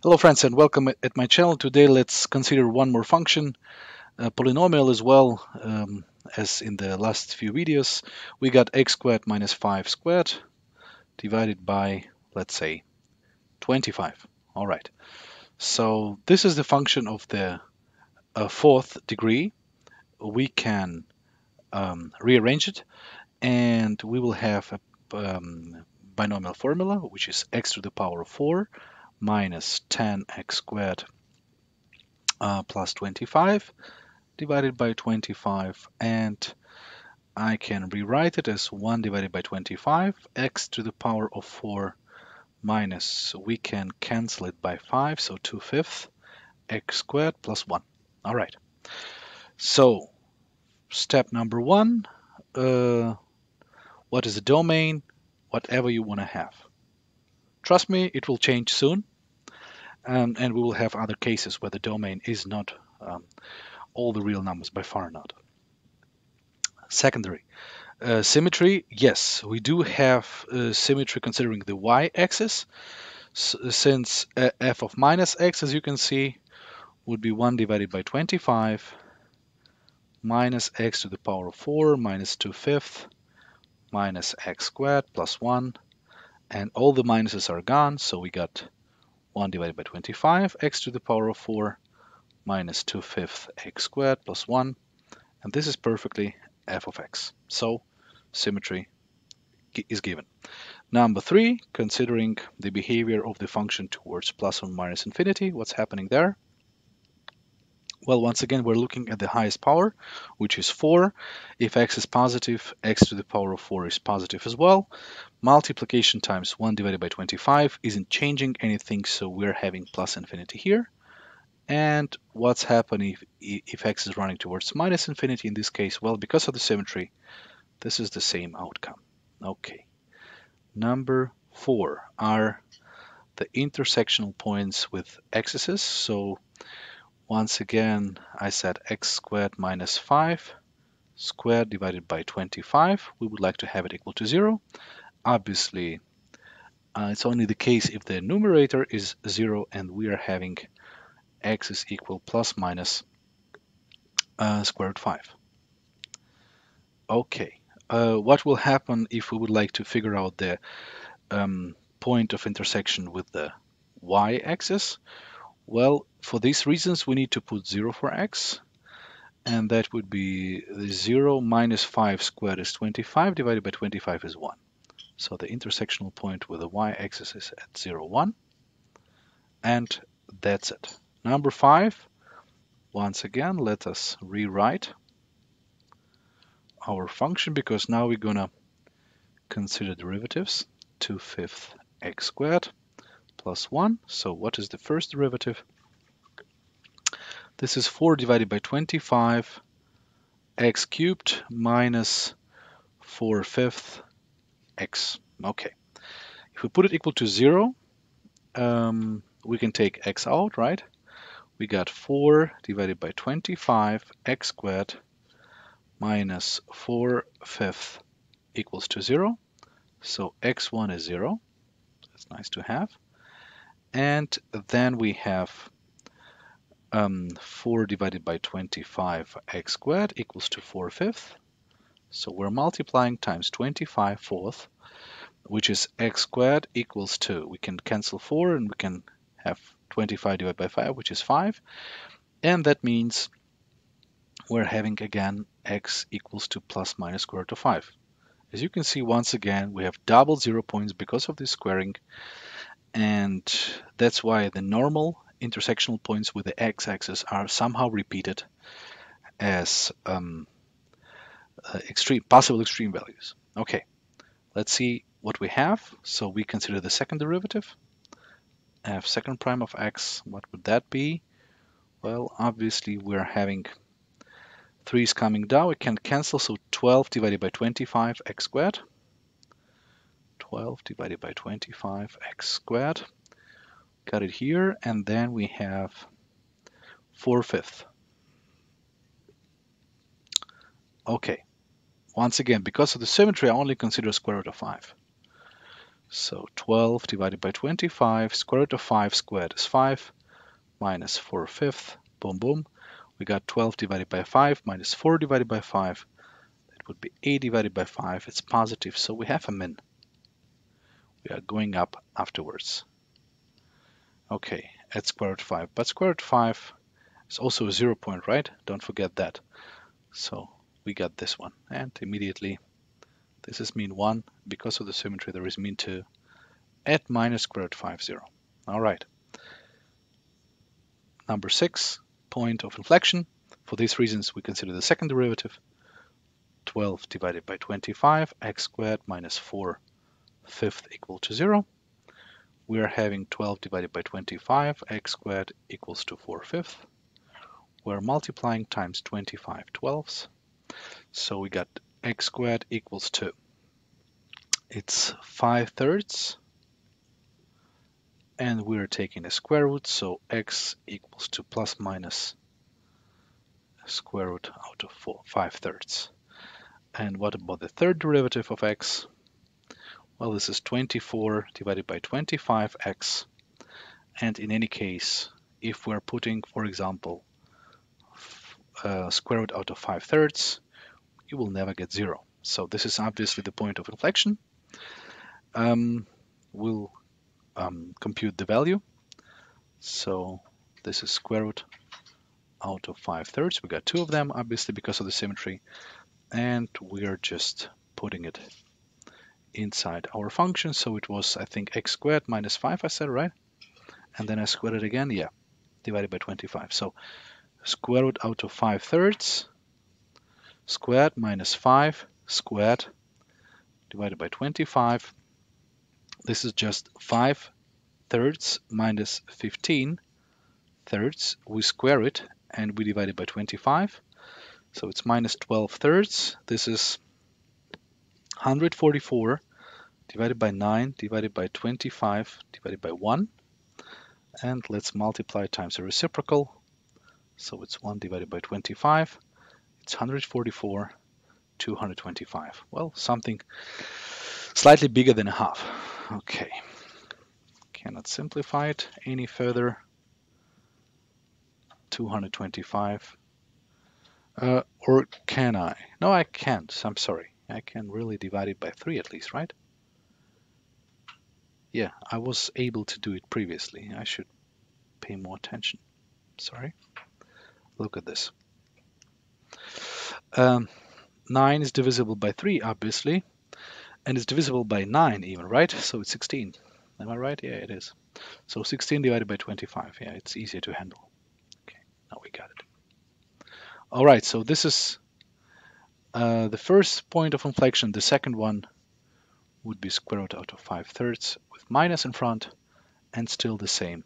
Hello friends and welcome at my channel. Today let's consider one more function, a polynomial as well as in the last few videos. We got x squared minus 5 squared divided by, let's say, 25. All right, so this is the function of the fourth degree. We can rearrange it and we will have a binomial formula, which is x to the power of 4 minus 10x squared plus 25 divided by 25, and I can rewrite it as 1 divided by 25, x to the power of 4 minus, we can cancel it by 5, so 2/5 x squared plus 1. All right, so step number 1, what is the domain? Whatever you want to have. Trust me, it will change soon, and we will have other cases where the domain is not all the real numbers, by far not. Secondary. Symmetry, yes, we do have symmetry considering the y-axis, since f of minus x, as you can see, would be 1 divided by 25 minus x to the power of 4 minus 2/5 minus x squared plus 1, and all the minuses are gone, so we got 1 divided by 25 x to the power of 4 minus 2/5 x squared plus 1, and this is perfectly f of x. So symmetry is given. Number 3, considering the behavior of the function towards plus or minus infinity, what's happening there? Well, once again, we're looking at the highest power, which is 4. If x is positive, x to the power of 4 is positive as well. Multiplication times 1 divided by 25 isn't changing anything, so we're having plus infinity here. And what's happening if x is running towards minus infinity in this case? Well, because of the symmetry, this is the same outcome. Okay. Number 4 are the intersectional points with x-axis. So once again, I said x squared minus 5 squared divided by 25. We would like to have it equal to 0. Obviously, it's only the case if the numerator is 0 and we are having x is equal plus minus square root 5. Okay, what will happen if we would like to figure out the point of intersection with the y-axis? Well, for these reasons, we need to put 0 for x, and that would be 0 minus 5 squared is 25, divided by 25 is 1. So the intersectional point with the y-axis is at 0, 1, and that's it. Number 5, once again, let us rewrite our function, because now we're gonna consider derivatives. 2/5 x squared plus 1. So what is the first derivative? This is 4 divided by 25 x cubed minus 4/5 x. Okay. If we put it equal to 0, we can take x out, right? We got 4 divided by 25 x squared minus 4/5 equals to 0. So x1 is 0. That's nice to have. And then we have 4 divided by 25 x squared equals to 4/5. So we're multiplying times 25 fourth, which is x squared equals to, we can cancel 4 and we can have 25 divided by 5, which is 5. And that means we're having again x equals to plus minus square root of 5. As you can see, once again, we have double 0 points because of this squaring. And that's why the normal intersectional points with the x-axis are somehow repeated as possible extreme values. Okay, let's see what we have. So we consider the second derivative, f second prime of x. What would that be? Well, obviously we're having 3's coming down. We can cancel, so 12 divided by 25 x squared. 12 divided by 25 x squared. Got it here, and then we have 4/5. Okay, once again, because of the symmetry, I only consider square root of 5. So 12 divided by 25, square root of 5 squared is 5, minus 4/5, boom, boom. We got 12 divided by 5 minus 4 divided by 5. That would be 8 divided by 5. It's positive, so we have a min. We are going up afterwards. Okay, at square root 5. But square root 5 is also a 0 point, right? Don't forget that. So we got this one. And immediately, this is mean 1. Because of the symmetry, there is mean 2 at minus square root 5, 0. All right. Number 6, point of inflection. For these reasons, we consider the second derivative. 12 divided by 25, x squared minus 4/5 equal to 0. We are having 12 divided by 25, x squared equals to 4/5. We're multiplying times 25 twelfths. So we got x squared equals to, it's 5/3. And we're taking a square root, so x equals to plus minus square root out of 5/3. And what about the third derivative of x? Well, this is 24 divided by 25x. And in any case, if we're putting, for example, square root out of 5/3, you will never get 0. So this is obviously the point of inflection. We'll compute the value. So this is square root out of 5/3. We got 2 of them, obviously, because of the symmetry. And we're just putting it inside our function. So it was, I think, x squared minus 5, I said, right? And then I squared it again, yeah, divided by 25. So square root out of 5/3 squared minus 5 squared divided by 25. This is just 5/3 minus 15/3. We square it and we divide it by 25. So it's minus 12/3. This is 144 divided by 9 divided by 25 divided by 1. And let's multiply times the reciprocal. So it's 1 divided by 25. It's 144, 225. Well, something slightly bigger than a half. Okay. Cannot simplify it any further. 225. Or can I? No, I can't. I'm sorry. I can really divide it by 3 at least, right? Yeah, I was able to do it previously. I should pay more attention. Sorry. Look at this. 9 is divisible by 3, obviously. And it's divisible by 9 even, right? So it's 16. Am I right? Yeah, it is. So 16 divided by 25. Yeah, it's easier to handle. Okay, now we got it. All right, so this is the first point of inflection. The second one would be square root out of 5/3 with minus in front and still the same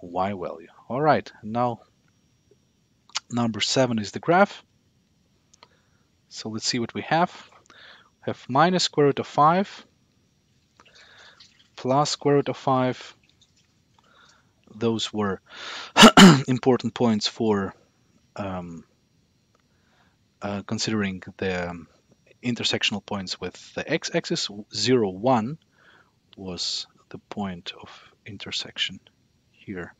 y value. All right, now number 7 is the graph. So let's see what we have. We have minus square root of 5 plus square root of 5. Those were important points for considering the intersectional points with the x-axis. 0, 1 was the point of intersection here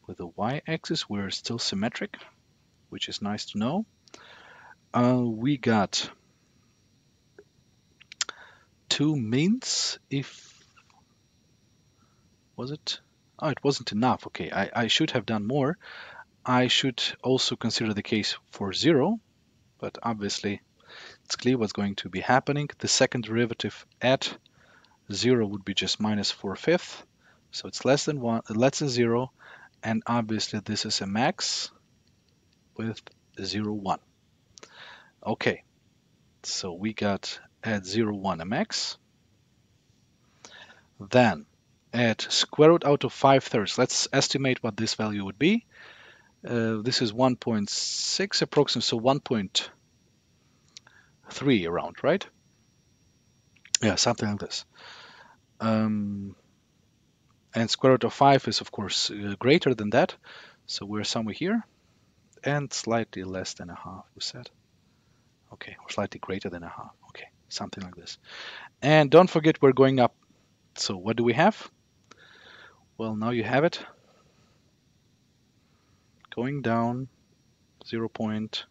with the y-axis. We're still symmetric, which is nice to know. We got 2 means. Was it? Oh, it wasn't enough. Okay, I should have done more. I should also consider the case for 0, but obviously it's clear what's going to be happening. The second derivative at 0 would be just minus 4/5, so it's less than 0, and obviously this is a max with 0, 1. Okay, so we got at 0, 1 a max. Then at square root out of 5/3, let's estimate what this value would be. This is 1.6 approximately, so 1.3 around, right? Yeah, something like this. And square root of 5 is, of course, greater than that. So we're somewhere here. And slightly less than a half, we said. Okay, or slightly greater than a half. Okay, something like this. And don't forget we're going up. So what do we have? Well, now you have it. Going down, 0 point,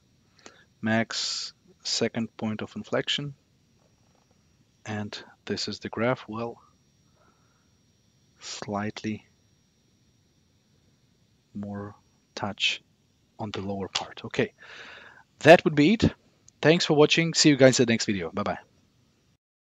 max, second point of inflection. And this is the graph. Well, slightly more touch on the lower part. Okay, that would be it. Thanks for watching. See you guys in the next video. Bye-bye.